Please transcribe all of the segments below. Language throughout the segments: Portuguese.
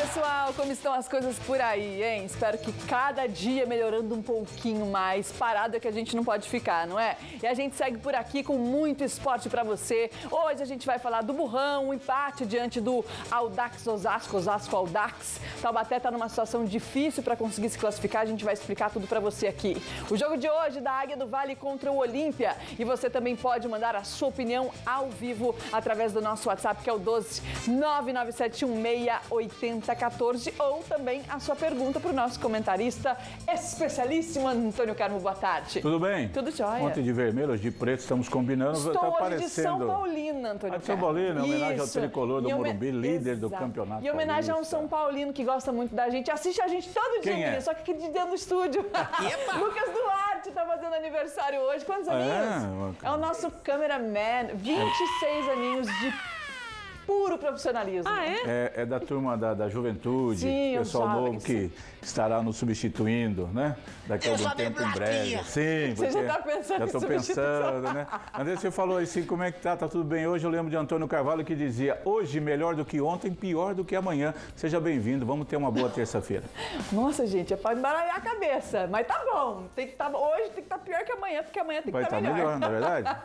pessoal, como estão as coisas por aí, hein? Espero que cada dia melhorando um pouquinho mais. Parado é que a gente não pode ficar, não é? E a gente segue por aqui com muito esporte pra você. Hoje a gente vai falar do Burrão, um empate diante do Audax Osasco, Osasco Audax. Taubaté tá numa situação difícil para conseguir se classificar, a gente vai explicar tudo pra você aqui. O jogo de hoje da Águia do Vale contra o Olímpia. E você também pode mandar a sua opinião ao vivo através do nosso WhatsApp, que é o 12 997168014, ou também a sua pergunta para o nosso comentarista especialíssimo Antônio Carmo. Boa tarde. Tudo bem? Tudo jóia. Ontem de vermelho, hoje de preto, estamos combinando. Estou tá hoje aparecendo... de São Paulino, Antônio de São Paulino, em homenagem ao tricolor do Morumbi, líder do Exato. campeonato. Em homenagem a um paulista. São Paulino que gosta muito da gente, assiste a gente todo dia, Quem é? só que aqui de dentro do estúdio. Lucas Duarte está fazendo aniversário hoje. Quantos aninhos? É o nosso cameraman, 26 aninhos de puro profissionalismo. Ah, é? É da turma da juventude, Sim, pessoal jovens. novo que estará nos substituindo, né? Daqui a algum tempo em breve. Sim, Você já porque tá pensando já em estou substituição. pensando, né? André, você falou assim, como é que tá? Tá tudo bem hoje? Eu lembro de Antônio Carvalho que dizia, hoje melhor do que ontem, pior do que amanhã. Seja bem-vindo, vamos ter uma boa terça-feira. Nossa, gente, é para embaralhar a cabeça. Mas tá bom. Hoje tem que estar pior que amanhã, porque amanhã tem que Vai estar estar melhor, não é verdade?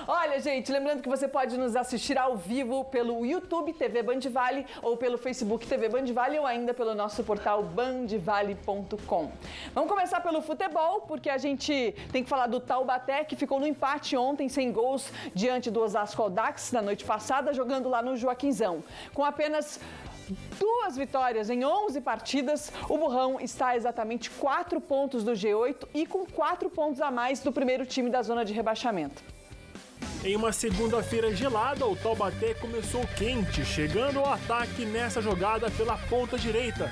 Olha, gente, lembrando que você pode nos assistir ao vivo pelo YouTube TV Band Vale ou pelo Facebook TV Band Vale ou ainda pelo nosso portal bandvale.com. Vamos começar pelo futebol, porque a gente tem que falar do Taubaté, que ficou no empate ontem, sem gols, diante do Osasco Audax na noite passada, jogando lá no Joaquinzão. Com apenas 2 vitórias em 11 partidas, o Burrão está a exatamente 4 pontos do G8 e com 4 pontos a mais do primeiro time da zona de rebaixamento. Em uma segunda-feira gelada, o Taubaté começou quente, chegando ao ataque nessa jogada pela ponta direita.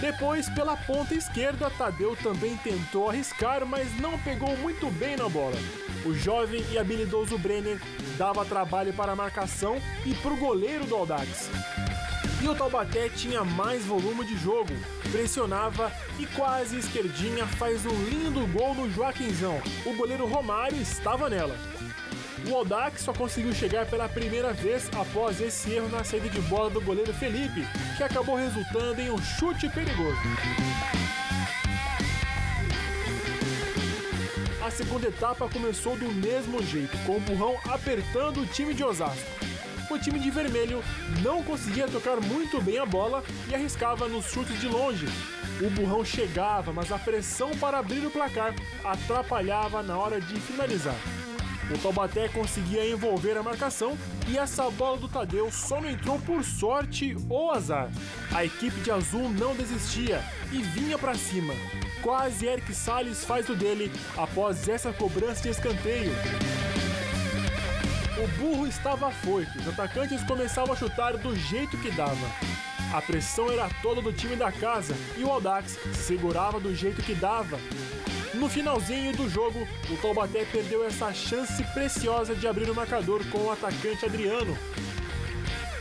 Depois, pela ponta esquerda, Tadeu também tentou arriscar, mas não pegou muito bem na bola. O jovem e habilidoso Brenner dava trabalho para a marcação e para o goleiro do Audax. E o Taubaté tinha mais volume de jogo, pressionava e quase esquerdinha faz um lindo gol no Joaquinzão. O goleiro Romário estava nela. O Audax só conseguiu chegar pela primeira vez após esse erro na saída de bola do goleiro Felipe, que acabou resultando em um chute perigoso. A segunda etapa começou do mesmo jeito, com o Burrão apertando o time de Osasco. O time de vermelho não conseguia tocar muito bem a bola e arriscava nos chutes de longe. O Burrão chegava, mas a pressão para abrir o placar atrapalhava na hora de finalizar. O Taubaté conseguia envolver a marcação e essa bola do Tadeu só não entrou por sorte ou azar. A equipe de azul não desistia e vinha para cima. Quase Eric Salles faz o dele após essa cobrança de escanteio. O burro estava afoito, os atacantes começavam a chutar do jeito que dava. A pressão era toda do time da casa e o Audax segurava do jeito que dava. No finalzinho do jogo, o Taubaté perdeu essa chance preciosa de abrir o marcador com o atacante Adriano.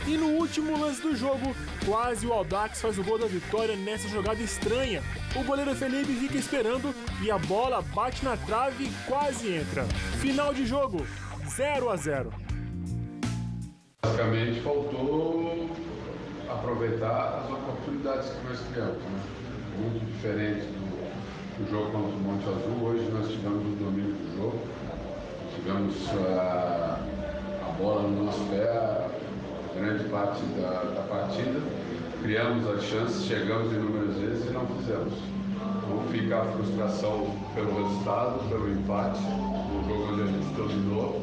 E no último lance do jogo, quase o Audax faz o gol da vitória nessa jogada estranha. O goleiro Felipe fica esperando e a bola bate na trave e quase entra. Final de jogo, 0-0. Basicamente faltou aproveitar as oportunidades que nós criamos, né? Muito diferente do jogo contra o Monte Azul. Hoje nós tivemos o domínio do jogo, tivemos a bola no nosso pé grande parte da partida, criamos as chances, chegamos inúmeras vezes e não fizemos. Então fica a frustração pelo resultado, pelo empate, no jogo onde a gente dominou,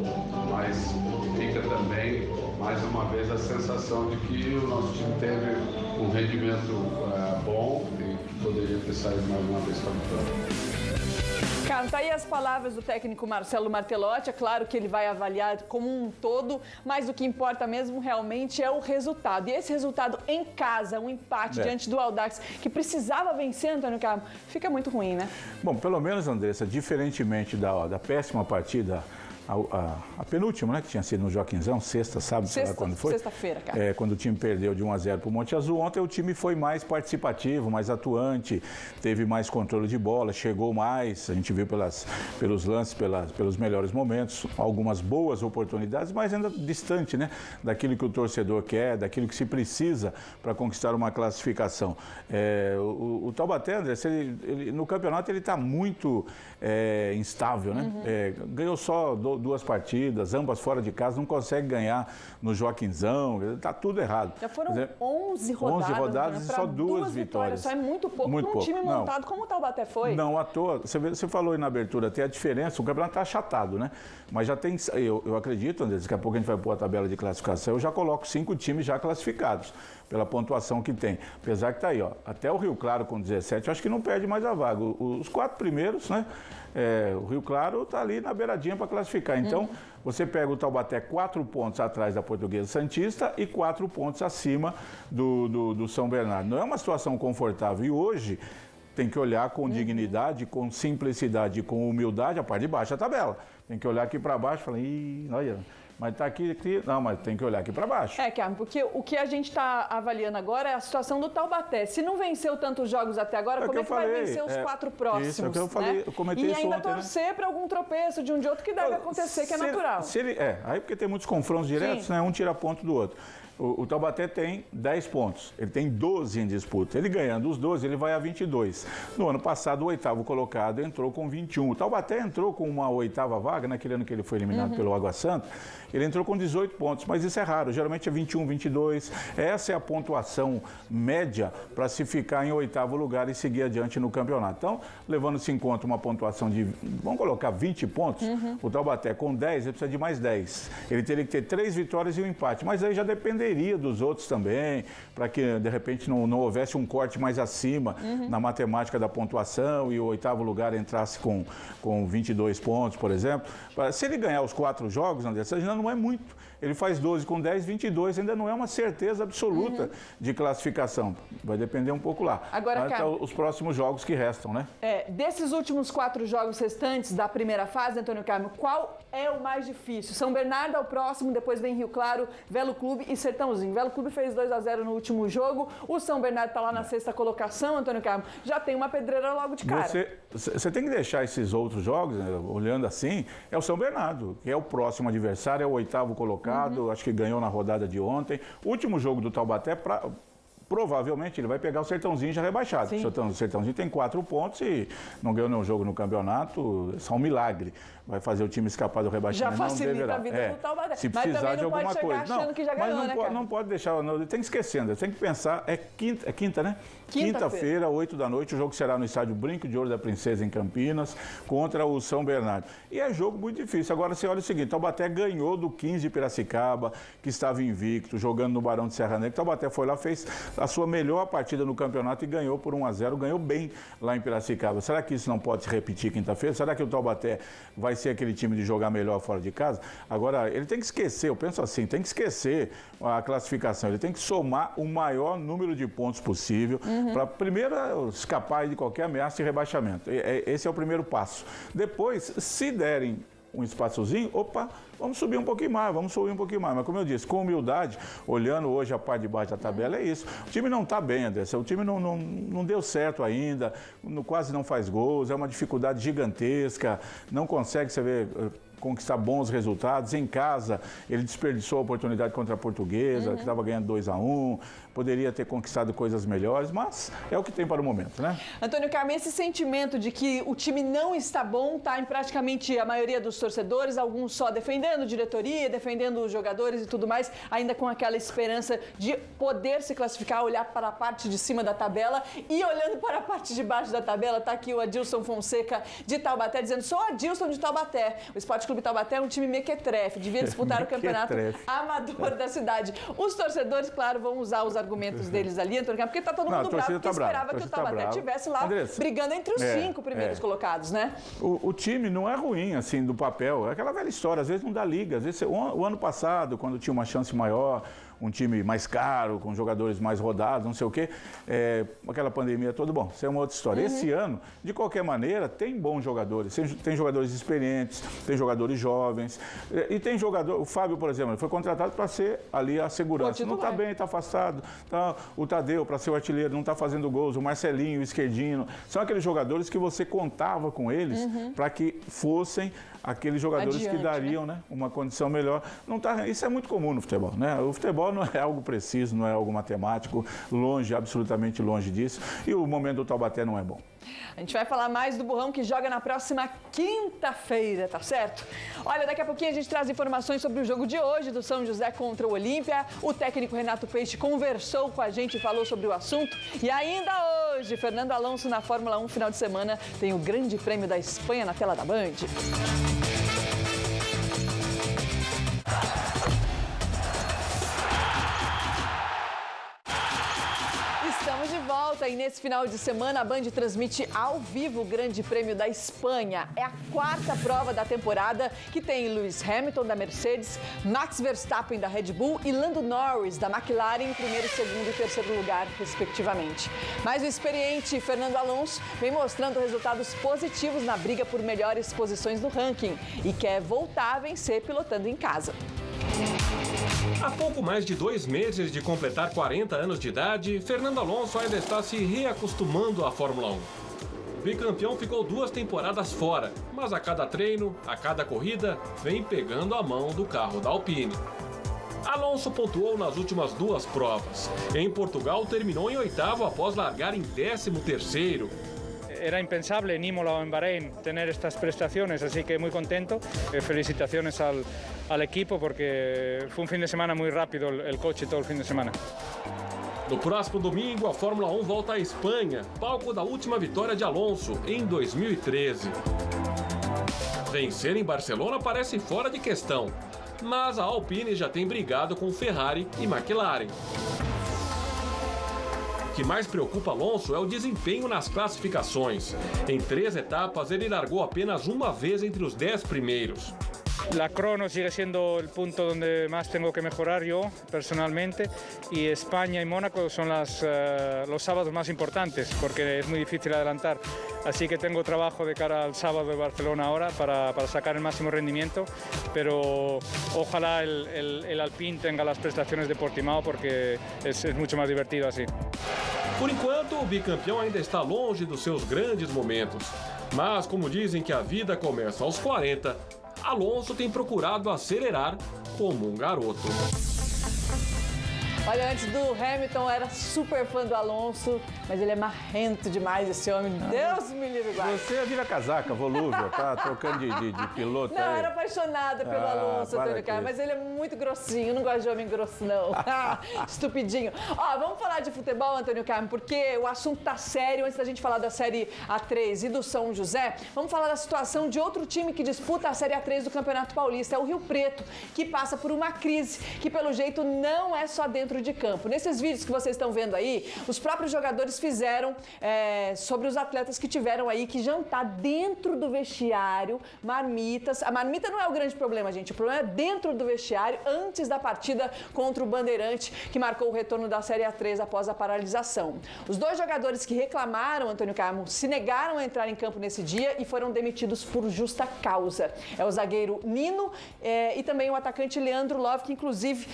mas fica também, mais uma vez, a sensação de que o nosso time teve um rendimento bom e poderia ter saído mais uma vez com a vitória. Cara, tá aí as palavras do técnico Marcelo Martelotti. É claro que ele vai avaliar como um todo, mas o que importa mesmo realmente é o resultado. E esse resultado em casa, um empate diante do Audax, que precisava vencer, Antônio Carmo, fica muito ruim, né? Bom, pelo menos, Andressa, diferentemente da péssima partida a penúltima, né, que tinha sido no Joaquinzão, sexta, sábado, sei lá quando foi. Sexta-feira, cara. Quando o time perdeu de 1-0 para o Monte Azul. Ontem o time foi mais participativo, mais atuante, teve mais controle de bola, chegou mais, a gente viu pelos lances, pelos melhores momentos, algumas boas oportunidades, mas ainda distante, né, daquilo que o torcedor quer, daquilo que se precisa para conquistar uma classificação. O Taubaté, André, no campeonato ele está muito instável, né? Ganhou só 2 partidas, ambas fora de casa, não consegue ganhar no Joaquinzão, está tudo errado. Já foram 11 rodadas. 11 rodadas e só 2 vitórias. Só é muito pouco para um time montado como o Taubaté foi. Não, à toa. Você falou aí na abertura, tem a diferença, o campeonato está achatado, né? Mas já tem, eu acredito, André, daqui a pouco a gente vai pôr a tabela de classificação, eu já coloco 5 times já classificados, pela pontuação que tem. Apesar que está aí, ó, até o Rio Claro com 17, eu acho que não perde mais a vaga. Os 4 primeiros, né? O Rio Claro está ali na beiradinha para classificar. Então, você pega o Taubaté 4 pontos atrás da Portuguesa Santista e 4 pontos acima do São Bernardo. Não é uma situação confortável. E hoje tem que olhar com dignidade, com simplicidade, com humildade a parte de baixo da tabela. Tem que olhar aqui para baixo e falar, olha... Mas está aqui, não, mas tem que olhar aqui para baixo. Carmen, porque o que a gente está avaliando agora é a situação do Taubaté. Se não venceu tantos jogos até agora, como é que vai vencer os 4 próximos? Isso, é o que eu falei, eu comentei isso ontem. E ainda torcer para algum tropeço de um de outro que deve acontecer, que é natural. Aí porque tem muitos confrontos diretos, né? Um tira ponto do outro. O Taubaté tem 10 pontos, ele tem 12 em disputa. Ele ganhando os 12, ele vai a 22. No ano passado, o 8º colocado entrou com 21. O Taubaté entrou com uma 8ª vaga, naquele ano que ele foi eliminado pelo Água Santa, ele entrou com 18 pontos, mas isso é raro, geralmente é 21, 22. Essa é a pontuação média para se ficar em 8º lugar e seguir adiante no campeonato. Então, levando-se em conta uma pontuação de, vamos colocar 20 pontos, o Taubaté com 10, ele precisa de mais 10. Ele teria que ter 3 vitórias e um empate, mas aí já dependeria dos outros também, para que de repente não houvesse um corte mais acima na matemática da pontuação e o 8º lugar entrasse com 22 pontos, por exemplo. Se ele ganhar os 4 jogos, André, isso ainda não é muito. Ele faz 12 com 10, 22, ainda não é uma certeza absoluta de classificação. Vai depender um pouco lá. Agora, até os próximos jogos que restam, né? Desses últimos 4 jogos restantes da primeira fase, Antônio Carmo, qual é o mais difícil? São Bernardo é o próximo, depois vem Rio Claro, Velo Clube e Sertãozinho. Velo Clube fez 2-0 no último jogo, o São Bernardo está lá na 6ª colocação, Antônio Carmo, já tem uma pedreira logo de cara. Você tem que deixar esses outros jogos, né, olhando assim, é o São Bernardo, que é o próximo adversário, é o 8º colocado, acho que ganhou na rodada de ontem. O último jogo do Taubaté, provavelmente ele vai pegar o Sertãozinho já rebaixado. O Sertãozinho tem 4 pontos e não ganhou nenhum jogo no campeonato, é só um milagre. Vai fazer o time escapar do rebaixamento. Já facilita a vida do Taubaté. Se precisar de alguma coisa. Achando que já ganhou, mas não pode deixar, tem que esquecendo, tem que pensar, é quinta, né? Quinta-feira, 8 da noite, o jogo será no estádio Brinco de Ouro da Princesa, em Campinas, contra o São Bernardo. E é jogo muito difícil. Agora você olha o seguinte, Taubaté ganhou do 15 de Piracicaba, que estava invicto, jogando no Barão de Serra Negra. Taubaté foi lá, fez a sua melhor partida no campeonato e ganhou por 1-0, ganhou bem lá em Piracicaba. Será que isso não pode se repetir quinta-feira? Será que o Taubaté vai ser aquele time de jogar melhor fora de casa? Agora, ele tem que esquecer, eu penso assim, tem que esquecer a classificação, ele tem que somar o maior número de pontos possível para primeiro escapar de qualquer ameaça de rebaixamento. Esse é o primeiro passo. Depois, se derem um espaçozinho, vamos subir um pouquinho mais, Mas como eu disse, com humildade, olhando hoje a parte de baixo da tabela, é isso. O time não está bem, André. O time não deu certo ainda, quase não faz gols, é uma dificuldade gigantesca, não consegue, você vê, conquistar bons resultados. Em casa, ele desperdiçou a oportunidade contra a Portuguesa, que estava ganhando 2-1, poderia ter conquistado coisas melhores, mas é o que tem para o momento, né? Antônio Carmo, esse sentimento de que o time não está bom está em praticamente a maioria dos torcedores, alguns só defendendo diretoria, defendendo os jogadores e tudo mais, ainda com aquela esperança de poder se classificar, olhar para a parte de cima da tabela e olhando para a parte de baixo da tabela, está aqui o Adilson Fonseca de Taubaté, dizendo só Adilson de Taubaté. O Esporte Clube Taubaté é um time mequetrefe, devia disputar o campeonato amador da cidade. Os torcedores, claro, vão usar os argumentos deles ali, Antônio Carmo, porque está todo mundo bravo, porque esperava que o Taubaté estivesse lá brigando entre os 5 primeiros colocados, né? O time não é ruim, assim, do papel. É aquela velha história, às vezes não dá liga. Às vezes, o ano passado, quando tinha uma chance maior, um time mais caro, com jogadores mais rodados, não sei o quê. Aquela pandemia toda, bom, isso é uma outra história. Esse ano, de qualquer maneira, tem bons jogadores. Tem jogadores experientes, tem jogadores jovens. E tem jogador, o Fábio, por exemplo, ele foi contratado para ser ali a segurança. Não está bem, está afastado. Tá, o Tadeu, para ser o artilheiro, não está fazendo gols. O Marcelinho, o Esquerdino. São aqueles jogadores que você contava com eles para que fossem aqueles jogadores que dariam, né, uma condição melhor. Não tá, isso é muito comum no futebol, né? O futebol não é algo preciso, não é algo matemático, longe, absolutamente longe disso. E o momento do Taubaté não é bom. A gente vai falar mais do Burrão, que joga na próxima quinta-feira, tá certo? Olha, daqui a pouquinho a gente traz informações sobre o jogo de hoje do São José contra o Olímpia. O técnico Renato Peixe conversou com a gente e falou sobre o assunto. E ainda hoje, Fernando Alonso na Fórmula 1, final de semana, tem o Grande Prêmio da Espanha na tela da Band. Estamos de volta e nesse final de semana a Band transmite ao vivo o Grande Prêmio da Espanha. É a quarta prova da temporada que tem Lewis Hamilton da Mercedes, Max Verstappen da Red Bull e Lando Norris da McLaren em primeiro, segundo e terceiro lugar, respectivamente. Mas o experiente Fernando Alonso vem mostrando resultados positivos na briga por melhores posições no ranking e quer voltar a vencer pilotando em casa. Há pouco mais de 2 meses de completar 40 anos de idade, Fernando Alonso ainda está se reacostumando à Fórmula 1. O bicampeão ficou 2 temporadas fora, mas a cada treino, a cada corrida, vem pegando a mão do carro da Alpine. Alonso pontuou nas últimas 2 provas. Em Portugal, terminou em 8º após largar em 13º. Era impensable en Imola o en Bahrein tener estas prestaciones, así que muy contento. Felicitaciones al equipo porque fue un fin de semana muy rápido el coche todo el fin de semana. No próximo domingo, a Fórmula 1 volta à Espanha, palco da última vitória de Alonso, em 2013. Vencer em Barcelona parece fora de questão, mas a Alpine já tem brigado com Ferrari e McLaren. O que mais preocupa Alonso é o desempenho nas classificações. Em 3 etapas, ele largou apenas uma vez entre os 10 primeiros. La crono sigue siendo el punto donde más tengo que mejorar yo personalmente y España y Mónaco son los sábados más importantes porque es muy difícil adelantar. Así que tengo trabajo de cara al sábado de Barcelona ahora para sacar el máximo rendimiento, pero ojalá el Alpine tenga las prestaciones de Portimao porque es mucho más divertido así. Por enquanto, o bicampeão ainda está longe dos seus grandes momentos. Mas, como dizem que a vida começa aos 40, Alonso tem procurado acelerar como um garoto. Olha, antes do Hamilton, era super fã do Alonso, mas ele é marrento demais, esse homem. Deus me livre, guarda. Você vira casaca, volúvel, tá trocando de piloto. Não, aí. era apaixonada pelo Alonso, Antônio Carlos, mas ele é muito grossinho, não gosta de homem grosso, não. Estupidinho. Ó, vamos falar de futebol, Antônio Carlos, porque o assunto tá sério. Antes da gente falar da Série A3 e do São José, vamos falar da situação de outro time que disputa a Série A3 do Campeonato Paulista, é o Rio Preto, que passa por uma crise que, pelo jeito, não é só dentro de campo. Nesses vídeos que vocês estão vendo aí, os próprios jogadores fizeram sobre os atletas que tiveram aí que jantar dentro do vestiário, marmitas. A marmita não é o grande problema, gente. O problema é dentro do vestiário, antes da partida contra o Bandeirante, que marcou o retorno da Série A3 após a paralisação. Os 2 jogadores que reclamaram, Antônio Carmo, se negaram a entrar em campo nesse dia e foram demitidos por justa causa. É o zagueiro Nino e também o atacante Leandro Love, que inclusive...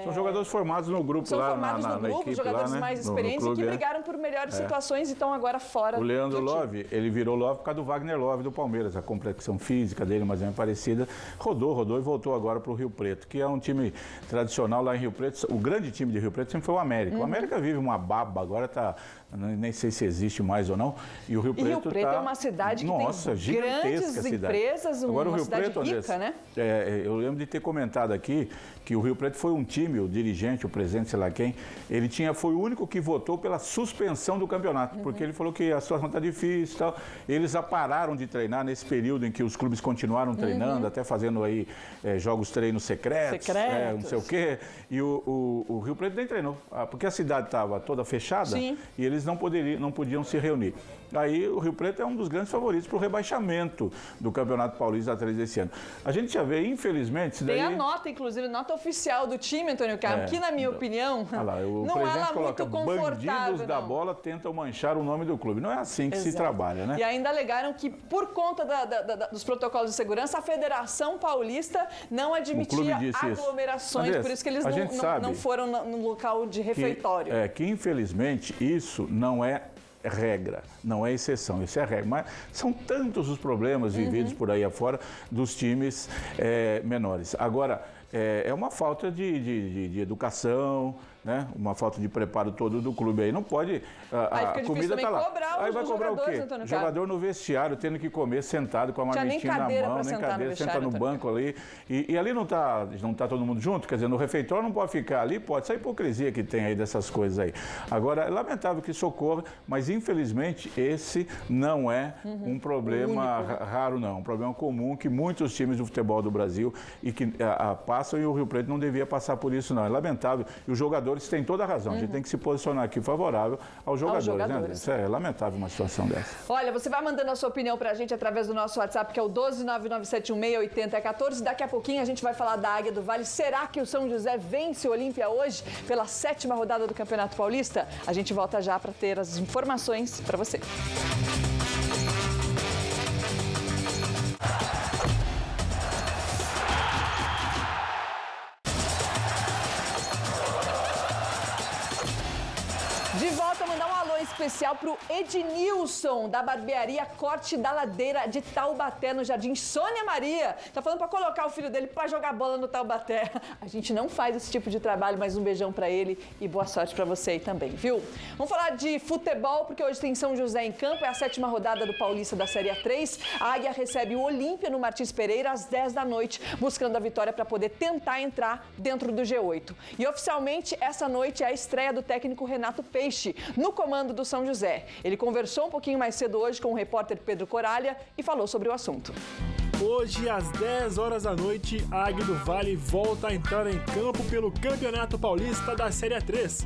São jogadores formados no grupo São lá formados na no grupo, equipe, jogadores lá, né? mais experientes no clube, e que brigaram por melhores situações e estão agora fora. O Leandro do time. Love, ele virou Love por causa do Wagner Love do Palmeiras. A complexão física dele mais ou menos parecida. Rodou e voltou agora para o Rio Preto, que é um time tradicional lá em Rio Preto. O grande time de Rio Preto sempre foi o América. O América vive uma baba, agora tá, nem sei se existe mais ou não. E o Rio Preto, Rio Preto é uma cidade que tem grandes empresas, agora, uma o Rio cidade Preto, rica, né? Eu lembro de ter comentado aqui que o Rio Preto foi um time, dirigente, o presidente, sei lá quem, foi o único que votou pela suspensão do campeonato, porque ele falou que a situação está difícil e tal. Eles pararam de treinar nesse período em que os clubes continuaram treinando, até fazendo aí jogos treinos secretos. Não sei o quê. E o Rio Preto nem treinou, porque a cidade estava toda fechada e eles não podiam se reunir. Aí o Rio Preto é um dos grandes favoritos para o rebaixamento do Campeonato Paulista da 3 desse ano. A gente já vê, infelizmente, Tem a nota, inclusive, nota oficial do time, Antônio Carlos, que na minha opinião, não é lá muito confortável. Bandidos da bola tentam manchar o nome do clube. Não é assim que se trabalha, né? E ainda alegaram que, por conta dos protocolos de segurança, a Federação Paulista não admitia aglomerações, Andrés, por isso que eles não foram no local de refeitório. Que infelizmente, isso não é regra, não é exceção, isso é regra. Mas são tantos os problemas vividos por aí afora dos times menores. Agora, é uma falta de educação, né? Uma falta de preparo todo do clube aí. Não pode. A comida está lá. Aí vai cobrar o quê? Jogador no vestiário, tendo que comer sentado com a marmitinha na mão, nem cadeira, senta no banco ali. E ali não tá todo mundo junto, quer dizer, no refeitório não pode ficar ali, pode. Essa hipocrisia que tem aí dessas coisas aí. Agora, é lamentável que isso ocorra, mas infelizmente esse não é um problema raro, não. Um problema comum que muitos times do futebol do Brasil e que passam, e o Rio Preto não devia passar por isso, não. É lamentável. E os jogadores têm toda a razão. A gente tem que se posicionar aqui favorável aos jogadores. Né, André? Isso é lamentável uma situação dessa. Olha, você vai mandando a sua opinião pra gente através do nosso WhatsApp, que é o 12997168014. Daqui a pouquinho a gente vai falar da Águia do Vale. Será que o São José vence o Olímpia hoje pela 7ª rodada do Campeonato Paulista? A gente volta já para ter as informações para você. De volta, mandar um alô especial pro Ednilson, da barbearia Corte da Ladeira de Taubaté, no Jardim Sônia Maria. Tá falando pra colocar o filho dele pra jogar bola no Taubaté. A gente não faz esse tipo de trabalho, mas um beijão pra ele e boa sorte pra você aí também, viu? Vamos falar de futebol, porque hoje tem São José em campo, é a 7ª rodada do Paulista da Série A3. A Águia recebe o Olímpia no Martins Pereira às 10 da noite, buscando a vitória pra poder tentar entrar dentro do G8. E oficialmente, essa noite é a estreia do técnico Renato Peixe no comando do São José. Ele conversou um pouquinho mais cedo hoje com o repórter Pedro Coralha e falou sobre o assunto. Hoje, às 10 horas da noite, a Águia do Vale volta a entrar em campo pelo Campeonato Paulista da Série A3.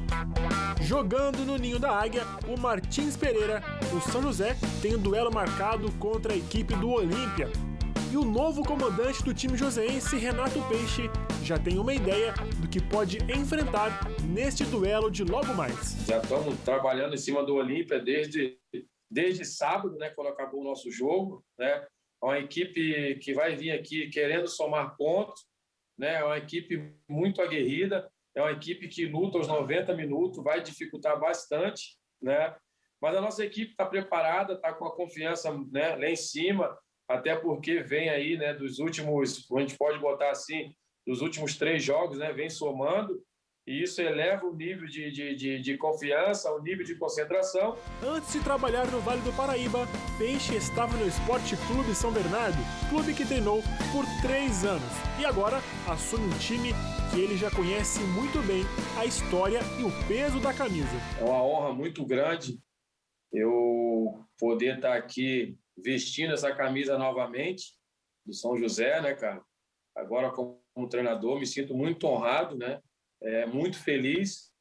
Jogando no Ninho da Águia, o Martins Pereira, o São José, tem um duelo marcado contra a equipe do Olímpia. E o novo comandante do time joseense, Renato Peixe, já tem uma ideia do que pode enfrentar neste duelo de logo mais. Já estamos trabalhando em cima do Olímpia desde sábado, né, quando acabou o nosso jogo, né? É uma equipe que vai vir aqui querendo somar pontos, né? É uma equipe muito aguerrida, é uma equipe que luta os 90 minutos, vai dificultar bastante, né? Mas a nossa equipe está preparada, está com a confiança, né, lá em cima, até porque vem aí, né, dos últimos, a gente pode botar assim, dos últimos 3 jogos, né, vem somando, e isso eleva o nível de confiança, o nível de concentração. Antes de trabalhar no Vale do Paraíba, Peixe estava no Esporte Clube São Bernardo, clube que treinou por 3 anos, e agora assume um time que ele já conhece muito bem a história e o peso da camisa. É uma honra muito grande eu poder estar aqui vestindo essa camisa novamente do São José, né, cara? Agora como treinador, me sinto muito honrado, né? Muito feliz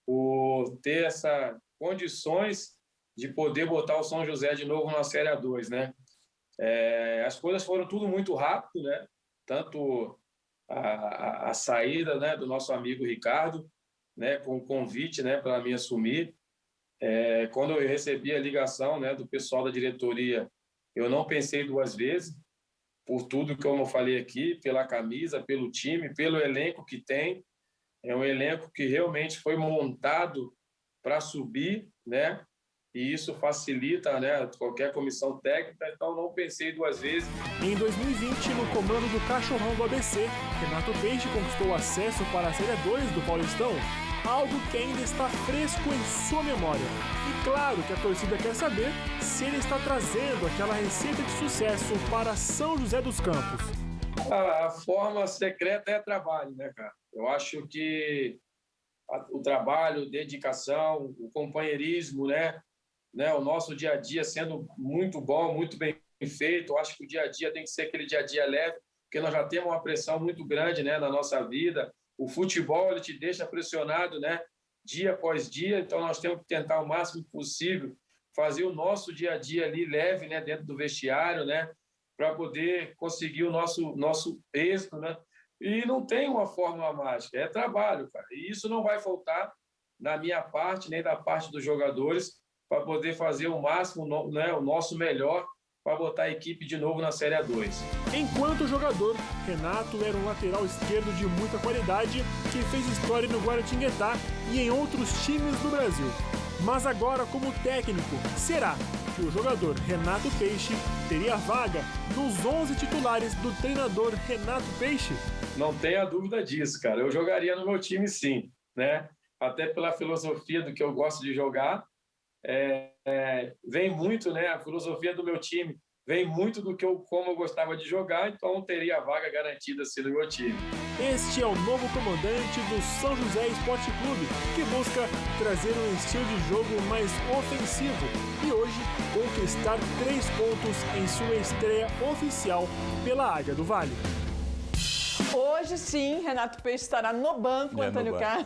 por ter essas condições de poder botar o São José de novo na Série A2, né? As coisas foram tudo muito rápido, né? Tanto a saída, né, do nosso amigo Ricardo, né, com o convite, né, para me assumir. Quando eu recebi a ligação, né, do pessoal da diretoria, eu não pensei 2 vezes, por tudo que eu não falei aqui, pela camisa, pelo time, pelo elenco que tem. É um elenco que realmente foi montado para subir, né? E isso facilita, né, qualquer comissão técnica, então não pensei 2 vezes. Em 2020, no comando do Cachorrão do ABC, Renato Peixe conquistou o acesso para a Série 2 do Paulistão, algo que ainda está fresco em sua memória. E claro que a torcida quer saber se ele está trazendo aquela receita de sucesso para São José dos Campos. A forma secreta é trabalho, né, cara? Eu acho que o trabalho, dedicação, o companheirismo, né, o nosso dia a dia sendo muito bom, muito bem feito. Eu acho que o dia a dia tem que ser aquele dia a dia leve, porque nós já temos uma pressão muito grande, né, na nossa vida. O futebol, ele te deixa pressionado, né, dia após dia. Então nós temos que tentar o máximo possível fazer o nosso dia a dia ali leve, né, dentro do vestiário, né, para poder conseguir o nosso êxito, né? E não tem uma fórmula mágica, é trabalho, cara. E isso não vai faltar na minha parte, nem da parte dos jogadores, para poder fazer o máximo, né, o nosso melhor, para botar a equipe de novo na Série A2. Enquanto jogador, Renato era um lateral esquerdo de muita qualidade que fez história no Guaratinguetá e em outros times do Brasil. Mas agora, como técnico, será que o jogador Renato Peixe teria vaga nos 11 titulares do treinador Renato Peixe? Não tenha dúvida disso, cara. Eu jogaria no meu time, sim, né? Até pela filosofia do que eu gosto de jogar. Vem muito, né? A filosofia do meu time vem muito do que como eu gostava de jogar, então teria a vaga garantida assim no meu time. Este é o novo comandante do São José Esporte Clube, que busca trazer um estilo de jogo mais ofensivo e hoje conquistar 3 pontos em sua estreia oficial pela Águia do Vale. Hoje sim, Renato Peixe estará no banco, Antônio Carmo,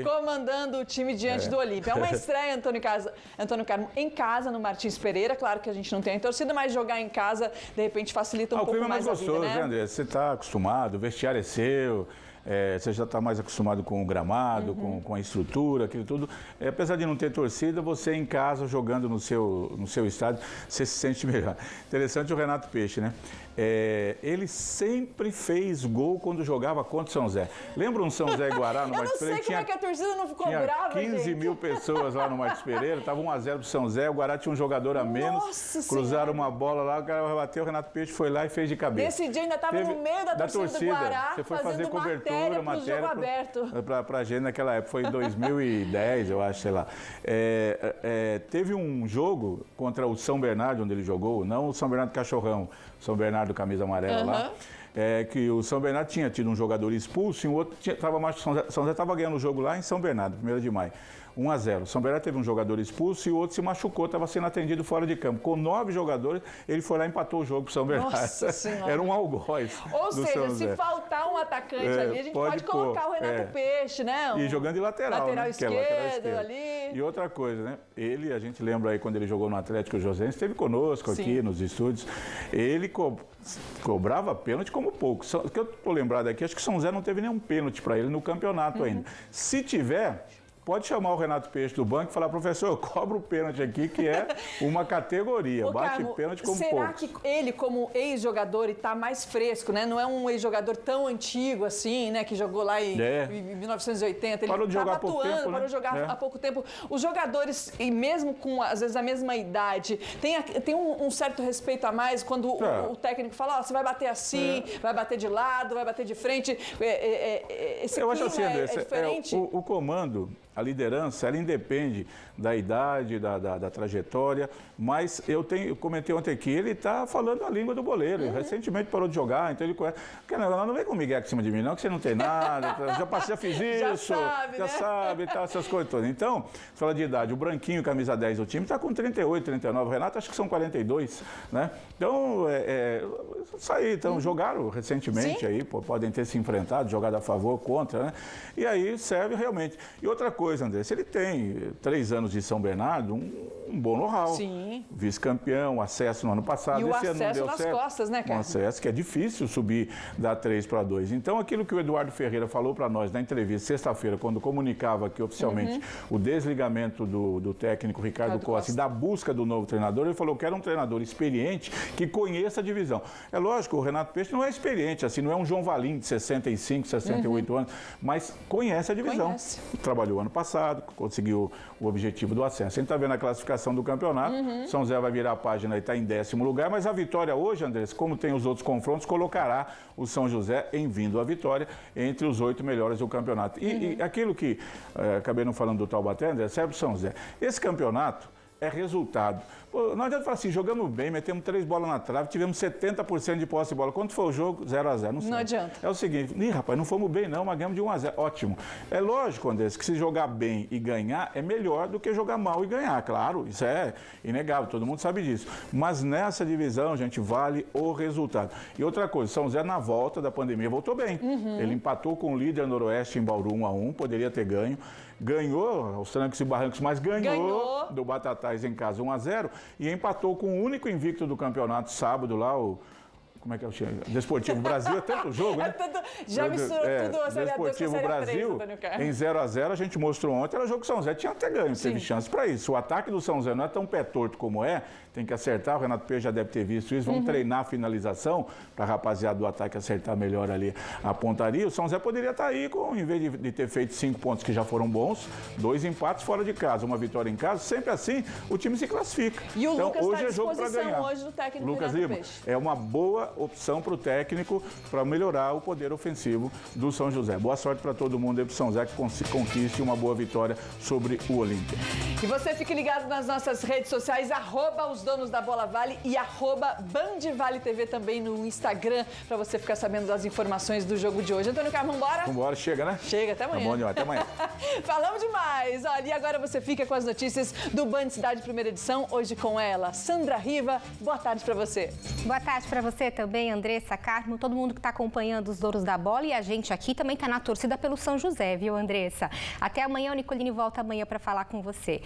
comandando o time diante do Olímpia. É uma estreia, Antônio Carmo, em casa, no Martins Pereira. Claro que a gente não tem a torcida, mas jogar em casa, de repente, facilita um pouco mais a vida, né? O clima é mais gostoso, André? Você está acostumado, o vestiário é seu. Você já está mais acostumado com o gramado, com a estrutura, aquilo tudo. Apesar de não ter torcida, você em casa, jogando no seu estádio, você se sente melhor. Interessante o Renato Peixe, né? Ele sempre fez gol quando jogava contra o São José. Lembra um São José e Guará no Martins Pereira? Eu não sei como é que a torcida não ficou brava, 15 mil pessoas lá no Martins Pereira, estava 1 a 0 pro São José, o Guará tinha um jogador a menos, cruzaram uma bola lá, o cara bateu, o Renato Peixe foi lá e fez de cabeça. Nesse dia ainda estava no meio da torcida do Guará, você foi fazer cobertura, matéria pra gente naquela época, foi em 2010, eu acho, sei lá. Teve um jogo contra o São Bernardo, onde ele jogou, não o São Bernardo Cachorrão, São Bernardo camisa amarela lá, que o São Bernardo tinha tido um jogador expulso e o outro estava mais. São José estava ganhando o jogo lá em São Bernardo, 1º de maio. 1 a 0. São Bernardo teve um jogador expulso e o outro se machucou, estava sendo atendido fora de campo. Com 9 jogadores, ele foi lá e empatou o jogo para o São Bernardo. Nossa Senhora. Era um algoz. Ou seja, se faltar um atacante ali, a gente pode colocar o Renato Peixe, né? E jogando de lateral, lateral né? esquerdo ali. E outra coisa, né? A gente lembra aí quando ele jogou no Atlético José, esteve conosco aqui nos estúdios. Ele cobrava pênalti como pouco. O que eu estou lembrado aqui, acho que São José não teve nenhum pênalti para ele no campeonato ainda. Se tiver, pode chamar o Renato Peixe do banco e falar, professor, eu cobro o pênalti aqui, que é uma categoria, bate pênalti como pouco. Será que ele, como ex-jogador, está mais fresco, né? Não é um ex-jogador tão antigo assim, né? Que jogou lá em 1980. Ele parou de jogar há pouco tempo, parou de jogar há pouco tempo. Os jogadores, e mesmo com, às vezes, a mesma idade, tem um certo respeito a mais quando o técnico fala, você vai bater assim, vai bater de lado, vai bater de frente. Esse eu acho assim, André, diferente. O comando, a liderança, ela independe da idade, da trajetória, mas eu comentei ontem aqui, ele está falando a língua do boleiro. Recentemente parou de jogar, então ele conhece. Não vem com o Miguel aqui em cima de mim, não, que você não tem nada, já fiz isso, já sabe, e tal, essas coisas todas. Então, você fala de idade, o Branquinho, camisa 10 do time, está com 38, 39, o Renato acho que são 42, né? Então, jogaram recentemente aí, podem ter se enfrentado, jogado a favor, contra, né? E aí serve realmente. E outra coisa, André, se ele tem 3 anos de São Bernardo, um bom know-how. Sim. Vice-campeão, acesso no ano passado. E o acesso nas costas, né, cara? Um acesso que é difícil subir da 3 para 2. Então, aquilo que o Eduardo Ferreira falou para nós na entrevista sexta-feira, quando comunicava aqui oficialmente o desligamento do técnico Ricardo Costa e da busca do novo treinador, ele falou que era um treinador experiente que conheça a divisão. É lógico, o Renato Peixe não é experiente, assim, não é um João Valim de 65, 68 anos, mas conhece a divisão. Trabalhou ano passado, conseguiu o objetivo do acesso. A gente está vendo a classificação do campeonato, São José vai virar a página e está em 10º lugar, mas a vitória hoje, Andrés, como tem os outros confrontos, colocará o São José em vindo à vitória entre os 8 melhores do campeonato. E aquilo que acabei não falando do Taubaté, André, serve para o São José. Esse campeonato é resultado. Pô, não adianta falar assim, jogamos bem, metemos 3 bolas na trave, tivemos 70% de posse de bola. Quanto foi o jogo? 0-0, não sei. Não adianta. É o seguinte, rapaz, não fomos bem não, mas ganhamos de 1-0, ótimo. É lógico, Andrés, que se jogar bem e ganhar é melhor do que jogar mal e ganhar, claro, isso é inegável, todo mundo sabe disso. Mas nessa divisão, gente, vale o resultado. E outra coisa, São José na volta da pandemia voltou bem. Ele empatou com o líder Noroeste em Bauru 1-1, poderia ter ganho. Ganhou aos trancos e barrancos, mas ganhou do Batatais em casa 1-0 e empatou com o único invicto do campeonato sábado lá, o... Como é que é o time? Desportivo Brasil, é tanto jogo, né? Já misturou tudo a Série A2 com a Desportivo Série Brasil, A3, Antônio Carlos. em 0-0, a gente mostrou ontem, era jogo que o São José tinha até ganho, teve chance para isso. O ataque do São José não é tão pé torto como é, tem que acertar, o Renato Peixe já deve ter visto isso, vamos treinar a finalização para a rapaziada do ataque acertar melhor ali a pontaria. O São José poderia estar aí, em vez de ter feito 5 pontos que já foram bons, 2 empates fora de casa, uma vitória em casa, sempre assim o time se classifica. E o então, Lucas hoje está à é jogo para disposição ganhar. hoje do técnico Lucas Renato Lima Peixe. é uma boa opção para o técnico para melhorar o poder ofensivo do São José. Boa sorte para todo mundo aí para o São José que conquiste uma boa vitória sobre o Olímpia. E você fique ligado nas nossas redes sociais, @os donos da bola vale e @BandValeTV também no Instagram, para você ficar sabendo das informações do jogo de hoje. Antônio Carlos, vambora? Vambora, chega, né? Chega, até amanhã. Tá bom demais, até amanhã. Falamos demais. Olha, e agora você fica com as notícias do Band Cidade Primeira Edição, hoje com ela, Sandra Riva. Boa tarde para você. Boa tarde para você também, Andressa, Carmo, todo mundo que está acompanhando os Donos da Bola, e a gente aqui também está na torcida pelo São José, viu, Andressa? Até amanhã, o Nicolini volta amanhã para falar com você.